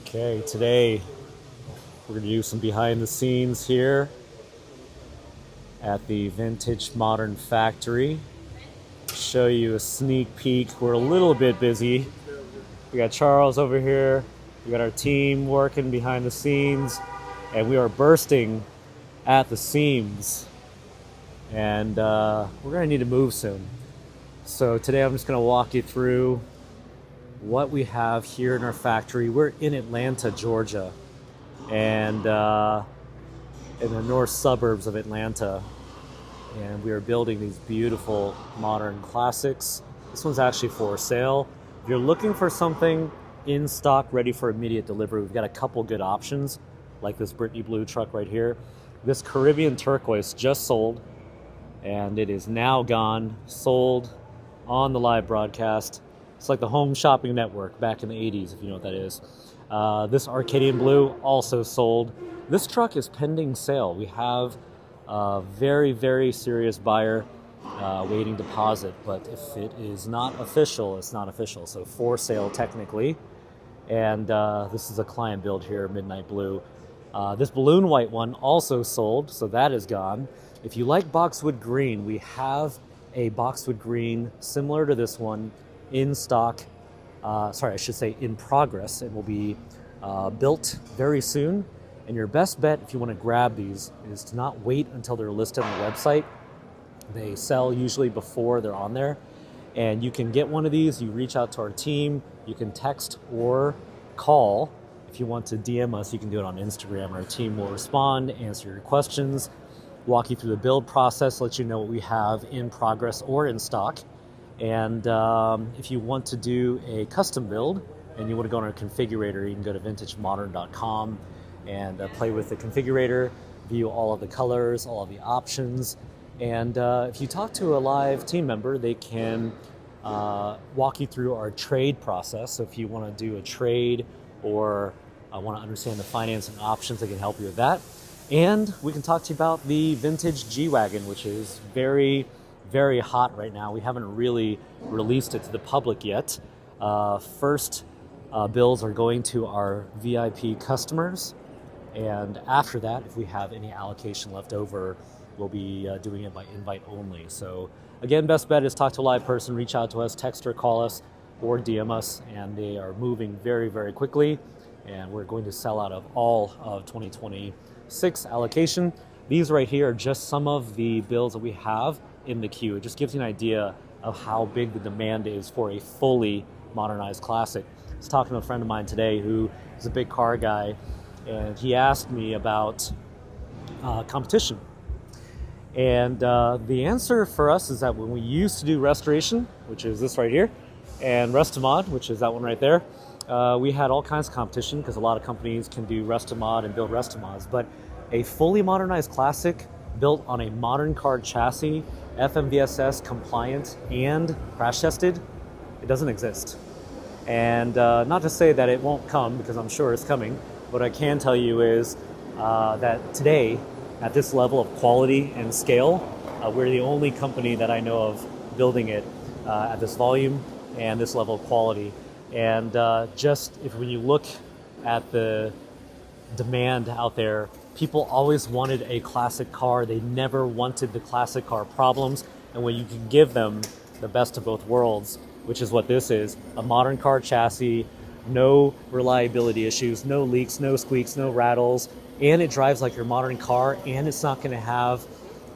Okay, today we're going to do some behind the scenes here at the Vintage Modern Factory. Show you a sneak peek. We're a little bit busy. We got Charles over here. We got our team working behind the scenes, and we are bursting at the seams. And we're going to need to move soon. So today I'm just going to walk you through what we have here in our factory. We're in Atlanta, Georgia, and in the north suburbs of Atlanta, and we are building these beautiful modern classics. This one's actually for sale. If you're looking for something in stock ready for immediate delivery, we've got a couple good options, like this Brittany blue truck right here. This Caribbean turquoise just sold, and it is now gone, sold on the live broadcast. It's like the Home Shopping Network back in the 80s, if you know what that is. This Arcadian Blue also sold. This truck is pending sale. We have a very, very serious buyer waiting deposit, but if it is not official, it's not official. So for sale technically. And this is a client build here, Midnight Blue. This balloon white one also sold, so that is gone. If you like boxwood green, we have a boxwood green similar to this one in stock, I should say in progress, and will be built very soon. And your best bet if you want to grab these is to not wait until they're listed on the website. They sell usually before they're on there. And you can get one of these, you reach out to our team, you can text or call. If you want to DM us, you can do it on Instagram. Our team will respond, answer your questions, walk you through the build process, let you know what we have in progress or in stock. And if you want to do a custom build and you want to go on our configurator, you can go to vintagemodern.com and play with the configurator, view all of the colors, all of the options. And if you talk to a live team member, they can walk you through our trade process. So if you want to do a trade or want to understand the financing options, they can help you with that. And we can talk to you about the vintage G-Wagon, which is very hot right now. We haven't really released it to the public yet. First bills are going to our VIP customers, and after that, if we have any allocation left over, we'll be doing it by invite only. So again, best bet is talk to a live person, reach out to us, text or call us, or DM us, and they are moving very quickly, and we're going to sell out of all of 2026 allocation. These right here are just some of the builds that we have in the queue. It just gives you an idea of how big the demand is for a fully modernized classic. I was talking to a friend of mine today who is a big car guy, and he asked me about competition. And the answer for us is that when we used to do restoration, which is this right here, and restomod, which is that one right there, we had all kinds of competition because a lot of companies can do restomod and build restomods. But a fully modernized classic built on a modern car chassis, FMVSS compliant and crash tested, it doesn't exist. And not to say that it won't come, because I'm sure it's coming. What I can tell you is that today, at this level of quality and scale, we're the only company that I know of building it at this volume and this level of quality. And when you look at the demand out there, people always wanted a classic car. They never wanted the classic car problems. And when you can give them the best of both worlds, which is what this is, a modern car chassis, no reliability issues, no leaks, no squeaks, no rattles, and it drives like your modern car, and it's not going to have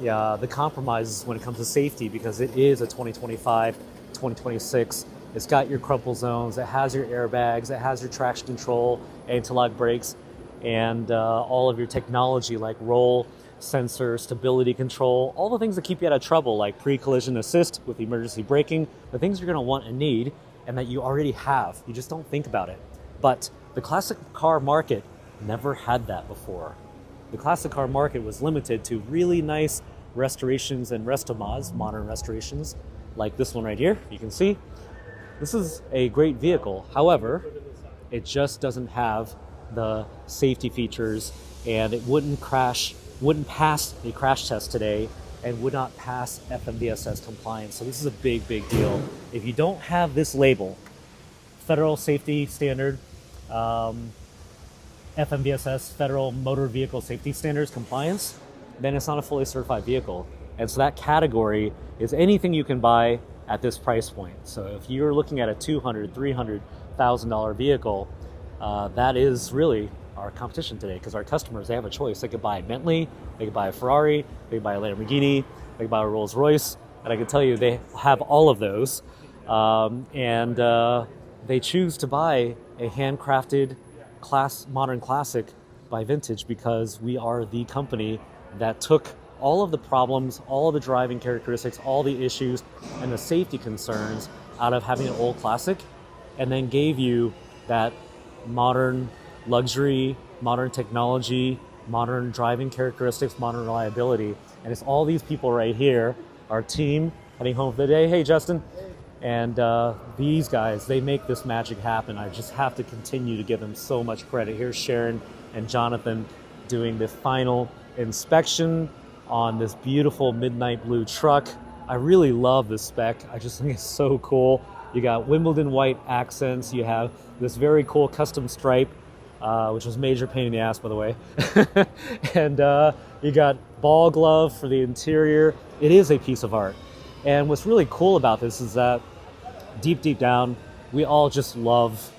the compromises when it comes to safety, because it is a 2025, 2026. It's got your crumple zones, it has your airbags, it has your traction control, anti-lock brakes, and all of your technology like roll sensor, stability control, all the things that keep you out of trouble, like pre-collision assist with emergency braking, the things you're going to want and need and that you already have. You just don't think about it. But the classic car market never had that before. The classic car market was limited to really nice restorations and restomods, modern restorations, like this one right here. You can see this is a great vehicle. However, it just doesn't have the safety features, and it wouldn't pass a crash test today, and would not pass FMVSS compliance. So this is a big deal. If you don't have this label, federal safety standard, FMVSS, Federal Motor Vehicle Safety Standards compliance, then it's not a fully certified vehicle. And so that category is anything you can buy at this price point. So if you're looking at a $200,000, $300,000 vehicle, that is really our competition today, because our customers, they have a choice. They could buy a Bentley, they could buy a Ferrari, they could buy a Lamborghini, they could buy a Rolls Royce, and I can tell you they have all of those. And they choose to buy a handcrafted modern classic by Vintage because we are the company that took all of the problems, all of the driving characteristics, all the issues, and the safety concerns out of having an old classic, and then gave you that modern luxury, modern technology, modern driving characteristics, modern reliability. And it's all these people right here, our team, heading home for the day. Hey, Justin. And these guys, they make this magic happen. I just have to continue to give them so much credit. Here's Sharon and Jonathan doing the final inspection on this beautiful midnight blue truck. I really love this spec. I just think it's so cool. You got Wimbledon white accents. You have this very cool custom stripe, which was a major pain in the ass, by the way. And you got ball glove for the interior. It is a piece of art. And what's really cool about this is that deep down, we all just love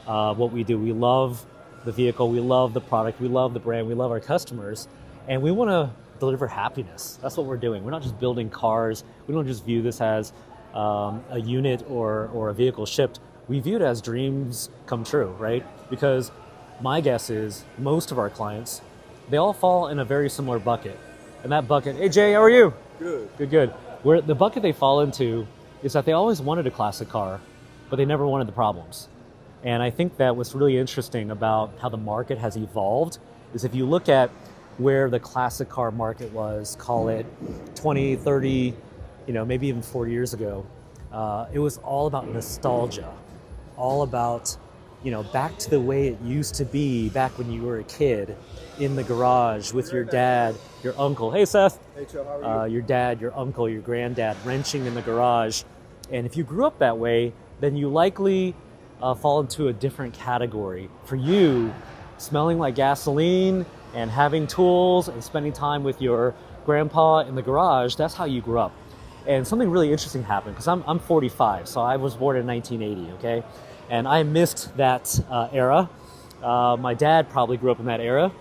what we do. We love the vehicle, we love the product, we love the brand, we love our customers, and we want to deliver happiness. That's what we're doing. We're not just building cars. We don't just view this as a unit or a vehicle shipped. We view it as dreams come true, right? Because my guess is most of our clients, they all fall in a very similar bucket. And that bucket, hey Jay, how are you? Good. Where the bucket they fall into is that they always wanted a classic car, but they never wanted the problems. And I think that what's really interesting about how the market has evolved is if you look at where the classic car market was, call it 20, 30, maybe even 40 years ago, it was all about nostalgia, all about, back to the way it used to be back when you were a kid in the garage with your dad, your uncle. Hey, Seth. Hey, Joe, how are you? Your dad, your uncle, your granddad wrenching in the garage. And if you grew up that way, then you likely fall into a different category. For you, smelling like gasoline and having tools and spending time with your grandpa in the garage, that's how you grew up. And something really interesting happened, because I'm 45, so I was born in 1980, okay? And I missed that era. My dad probably grew up in that era.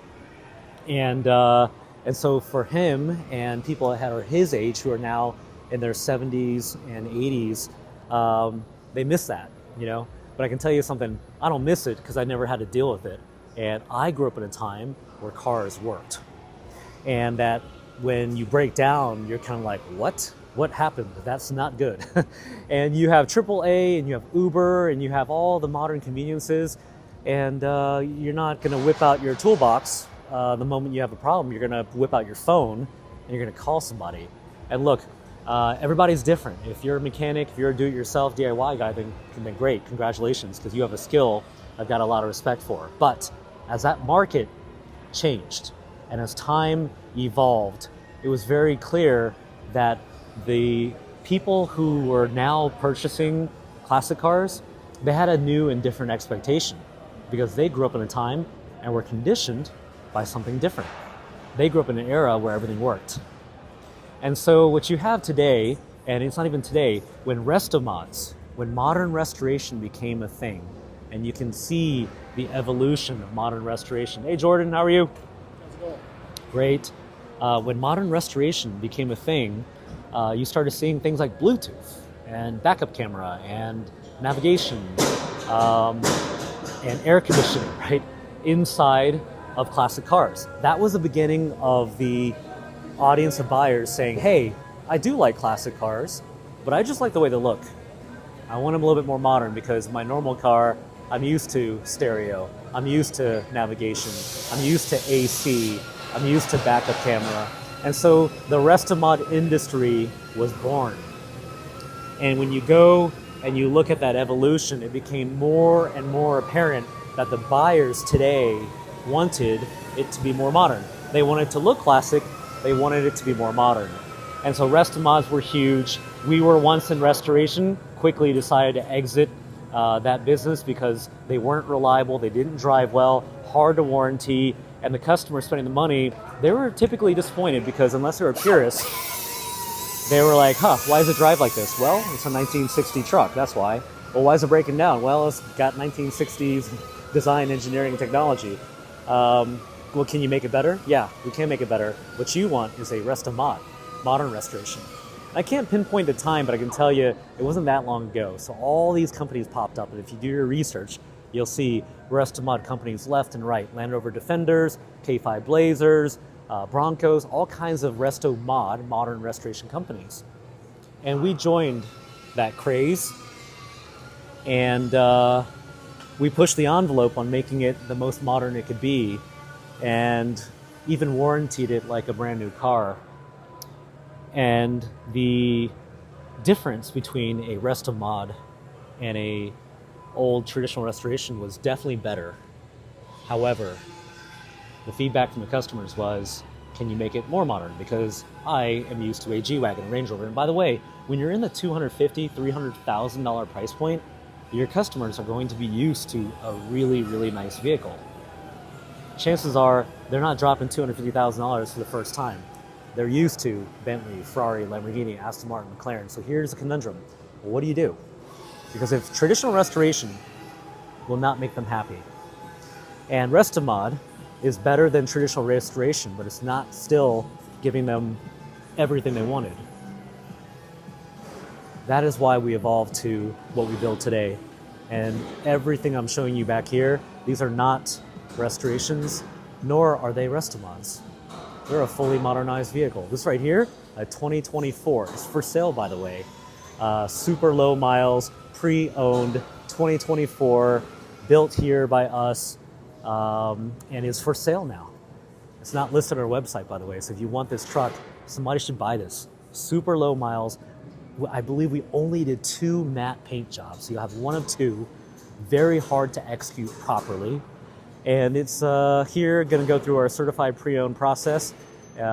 And so for him and people that are his age who are now in their 70s and 80s, they miss that, But I can tell you something, I don't miss it because I never had to deal with it. And I grew up in a time where cars worked. And that when you break down, you're kind of like, what? What happened? That's not good. And you have AAA and you have Uber and you have all the modern conveniences, and you're not going to whip out your toolbox the moment you have a problem. You're going to whip out your phone and you're going to call somebody. And look, everybody's different. If you're a mechanic, if you're a do-it-yourself DIY guy, then great, congratulations, because you have a skill I've got a lot of respect for. But as that market changed and as time evolved, it was very clear that the people who were now purchasing classic cars, they had a new and different expectation, because they grew up in a time and were conditioned by something different. They grew up in an era where everything worked. And so what you have today, and it's not even today, when restomods, when modern restoration became a thing, and you can see the evolution of modern restoration. Hey Jordan, how are you? How's it going? Great. When modern restoration became a thing, you started seeing things like Bluetooth and backup camera and navigation and air conditioning, right, inside of classic cars. That was the beginning of the audience of buyers saying, hey, I do like classic cars, but I just like the way they look. I want them a little bit more modern, because my normal car, I'm used to stereo, I'm used to navigation, I'm used to AC, I'm used to backup camera. And so the restomod industry was born. And when you go and you look at that evolution, it became more and more apparent that the buyers today wanted it to be more modern. They wanted it to look classic, they wanted it to be more modern. And so restomods were huge. We were once in restoration, quickly decided to exit that business because they weren't reliable, they didn't drive well, hard to warranty, and the customer spending the money, they were typically disappointed because unless they were purists, they were like, why does it drive like this? Well, it's a 1960 truck, that's why. Well, why is it breaking down? Well, it's got 1960s design, engineering, technology. Well, can you make it better? Yeah, we can make it better. What you want is a restomod, modern restoration. I can't pinpoint the time, but I can tell you it wasn't that long ago. So all these companies popped up, and if you do your research, you'll see restomod companies left and right. Land Rover Defenders, K5 Blazers, Broncos, all kinds of restomod, modern restoration companies. And we joined that craze, and we pushed the envelope on making it the most modern it could be, and even warrantied it like a brand new car. And the difference between a restomod and a old traditional restoration was definitely better. However, the feedback from the customers was, can you make it more modern? Because I am used to a G-Wagon, Range Rover. And by the way, when you're in the $250,000, $300,000 price point, your customers are going to be used to a really, really nice vehicle. Chances are they're not dropping $250,000 for the first time. They're used to Bentley, Ferrari, Lamborghini, Aston Martin, McLaren. So here's the conundrum. Well, what do you do? Because if traditional restoration will not make them happy, and restomod is better than traditional restoration, but it's not still giving them everything they wanted. That is why we evolved to what we build today. And everything I'm showing you back here, these are not restorations, nor are they restomods. They're a fully modernized vehicle. This right here, a 2024. It's for sale, by the way. Super low miles, pre-owned, 2024, built here by us, and is for sale now. It's not listed on our website, by the way, so if you want this truck, somebody should buy this. Super low miles. I believe we only did 2 matte paint jobs, so you'll have 1 of 2. Very hard to execute properly. And it's here, going to go through our certified pre-owned process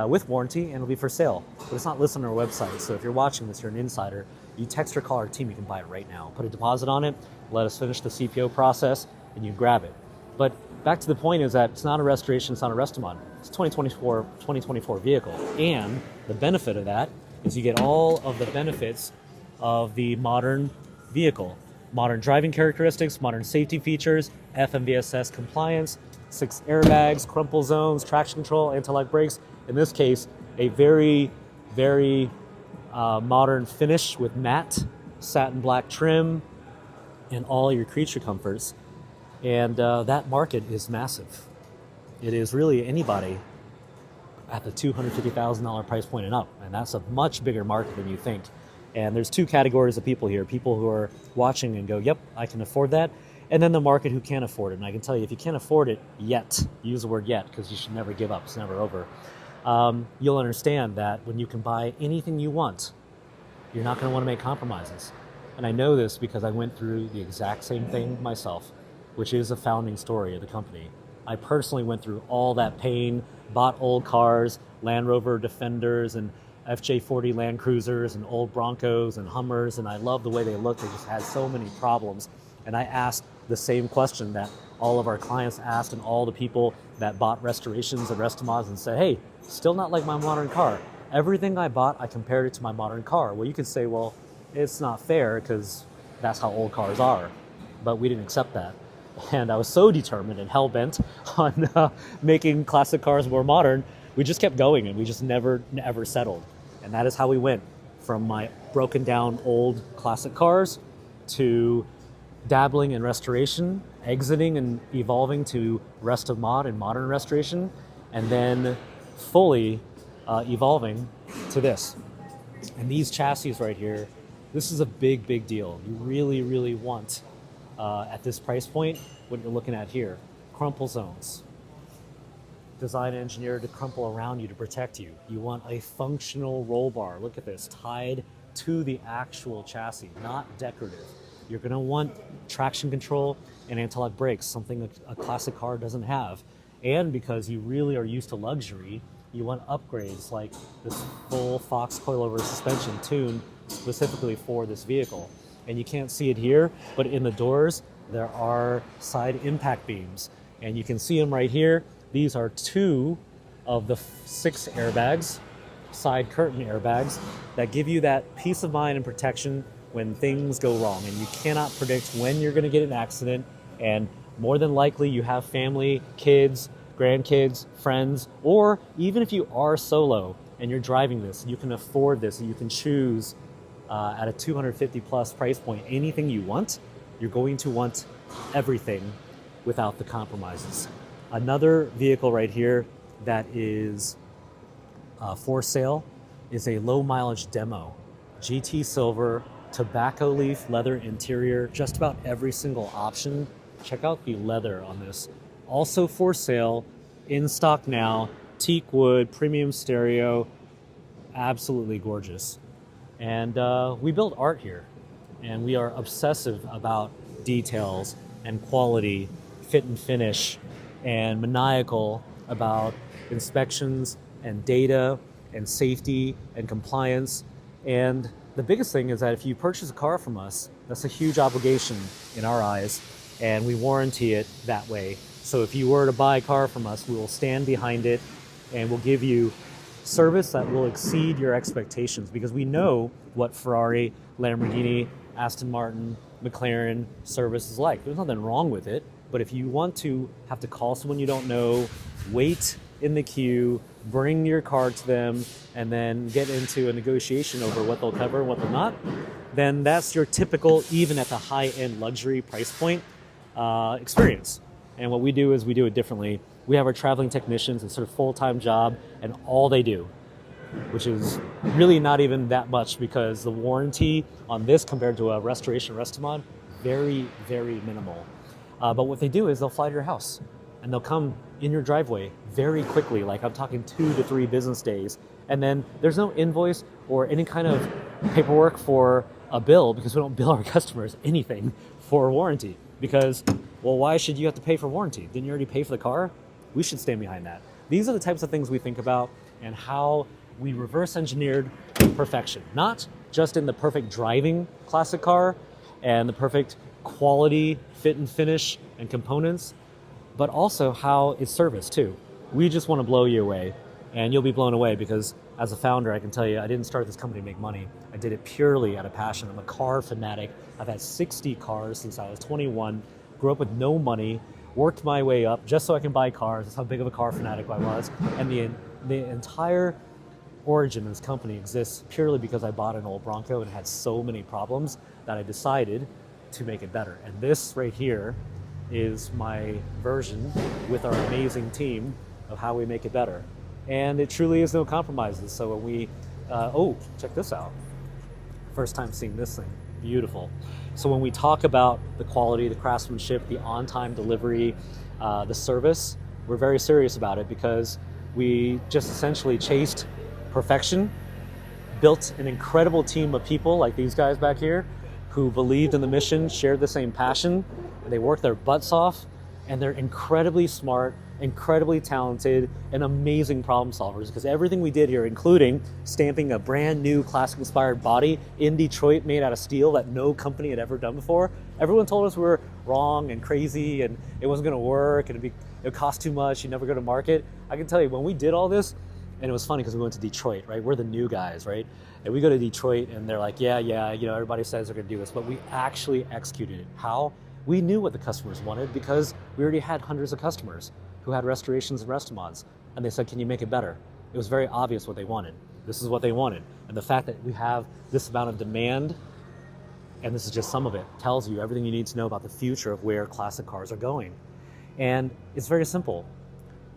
with warranty, and it'll be for sale. But it's not listed on our website, so if you're watching this, you're an insider, you text or call our team, you can buy it right now. Put a deposit on it, let us finish the CPO process, and you grab it. But back to the point is that it's not a restoration, it's not a restomod. It's a 2024 vehicle. And the benefit of that is you get all of the benefits of the modern vehicle. Modern driving characteristics, modern safety features, FMVSS compliance, 6 airbags, crumple zones, traction control, anti-lock brakes. In this case, a very, very modern finish with matte satin black trim and all your creature comforts. And that market is massive. It is really anybody at the $250,000 price point and up. And that's a much bigger market than you think. And there's 2 categories of people here. People who are watching and go, yep, I can afford that. And then the market who can't afford it. And I can tell you, if you can't afford it yet, use the word yet, because you should never give up. It's never over. You'll understand that when you can buy anything you want, you're not going to want to make compromises. And I know this because I went through the exact same thing myself, which is a founding story of the company. I personally went through all that pain, bought old cars, Land Rover Defenders and FJ40 Land Cruisers and old Broncos and Hummers, and I love the way they looked. They just had so many problems. And I asked the same question that all of our clients asked and all the people that bought restorations and restomods and said, hey, still not like my modern car. Everything I bought, I compared it to my modern car. Well, you could say, well, it's not fair because that's how old cars are. But we didn't accept that. And I was so determined and hell-bent on making classic cars more modern, we just kept going and we just never settled. And that is how we went from my broken down old classic cars to dabbling in restoration, exiting and evolving to restomod and modern restoration, and then fully evolving to this. And these chassis right here, this is a big, big deal. You really, really want, at this price point, what you're looking at here. Crumple zones. Design engineered to crumple around you to protect you. You want a functional roll bar. Look at this, tied to the actual chassis, not decorative. You're going to want traction control and anti-lock brakes, something a classic car doesn't have. And because you really are used to luxury, you want upgrades like this full Fox coilover suspension tuned specifically for this vehicle. and you can't see it here, but in the doors, there are side impact beams. And you can see them right here. These are 2 of the 6 airbags, side curtain airbags, that give you that peace of mind and protection when things go wrong. And you cannot predict when you're gonna get an accident, and more than likely you have family, kids, grandkids, friends, or even if you are solo and you're driving this, you can afford this, and you can choose at a 250 plus price point anything you want. You're going to want everything without the compromises. Another vehicle right here that is for sale is a low mileage demo. GT silver, tobacco leaf leather interior, just about every single option. Check out the leather on this. Also for sale, in stock now, teak wood, premium stereo, absolutely gorgeous. And we build art here, and we are obsessive about details and quality, fit and finish, and maniacal about inspections and data and safety and compliance. And the biggest thing is that if you purchase a car from us, that's a huge obligation in our eyes, and we warranty it that way. So if you were to buy a car from us, we will stand behind it and we'll give you service that will exceed your expectations, because we know what Ferrari, Lamborghini, Aston Martin, McLaren service is like. There's nothing wrong with it, but if you want to have to call someone you don't know, wait in the queue, bring your car to them, and then get into a negotiation over what they'll cover and what they'll not, then that's your typical, even at the high-end luxury price point, experience. And what we do is we do it differently. We have our traveling technicians, it's their full-time job, and all they do, which is really not even that much, because the warranty on this compared to a restoration restomod, very, very minimal. But what they do is they'll fly to your house and they'll come in your driveway very quickly, like I'm talking 2 to 3 business days. And then there's no invoice or any kind of paperwork for a bill, because we don't bill our customers anything for warranty. Because, well, why should you have to pay for warranty? Didn't you already pay for the car? We should stand behind that. These are the types of things we think about, and how we reverse engineered perfection. Not just in the perfect driving classic car and the perfect quality, fit and finish and components, but also how it's serviced too. We just want to blow you away, and you'll be blown away, because as a founder, I can tell you, I didn't start this company to make money. I did it purely out of passion. I'm a car fanatic. I've had 60 cars since I was 21, grew up with no money, worked my way up just so I can buy cars. That's how big of a car fanatic I was. And the entire origin of this company exists purely because I bought an old Bronco and it had so many problems that I decided to make it better. And this right here is my version with our amazing team of how we make it better. And it truly is no compromises. So when we, oh, check this out. First time seeing this thing, beautiful. So when we talk about the quality, the craftsmanship, the on-time delivery, the service, we're very serious about it, because we just essentially chased perfection, built an incredible team of people like these guys back here who believed in the mission, shared the same passion, and they worked their butts off, and they're incredibly smart, incredibly talented, and amazing problem solvers, because everything we did here, including stamping a brand new classic inspired body in Detroit made out of steel that no company had ever done before, everyone told us we were wrong and crazy and it wasn't going to work and it would cost too much, you'd never go to market. I can tell you, when we did all this, and it was funny because we went to Detroit, right? We're the new guys, right? And we go to Detroit and they're like, yeah, you know, everybody says they're going to do this, but we actually executed it. How? We knew what the customers wanted, because we already had hundreds of customers who had restorations and restomods, and they said, can you make it better? It was very obvious what they wanted. This is what they wanted. And the fact that we have this amount of demand, and this is just some of it, tells you everything you need to know about the future of where classic cars are going. And it's very simple.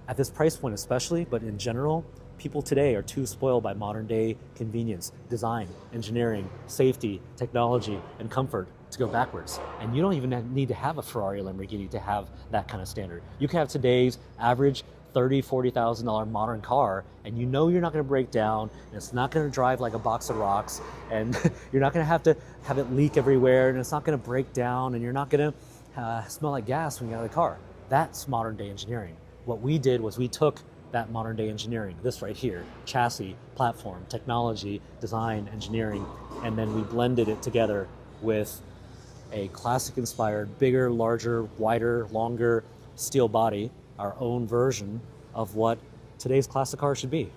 At this price point especially, but in general, people today are too spoiled by modern day convenience, design, engineering, safety, technology, and comfort to go backwards. And you don't even need to have a Ferrari or Lamborghini to have that kind of standard. You can have today's average $30,000, $40,000 modern car, and you know you're not going to break down, and it's not going to drive like a box of rocks, and you're not going to have it leak everywhere, and it's not going to break down, and you're not going to smell like gas when you get out of the car. That's modern day engineering. What we did was we took that modern day engineering, this right here, chassis, platform, technology, design, engineering, and then we blended it together with a classic-inspired, bigger, larger, wider, longer steel body, our own version of what today's classic car should be.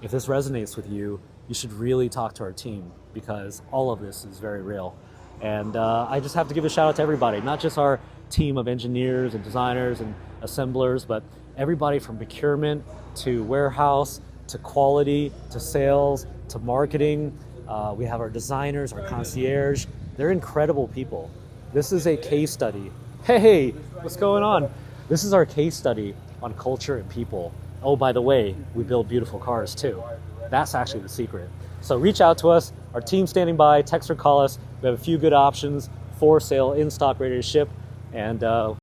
If this resonates with you, you should really talk to our team because all of this is very real. And I just have to give a shout out to everybody, not just our team of engineers and designers and assemblers, but everybody from procurement to warehouse to quality to sales to marketing. We have our designers, our concierge. They're incredible people. This is a case study. Hey, what's going on? This is our case study on culture and people. Oh, by the way, we build beautiful cars too. That's actually the secret. So reach out to us. Our team's standing by. Text or call us. We have a few good options for sale, in stock, ready to ship. And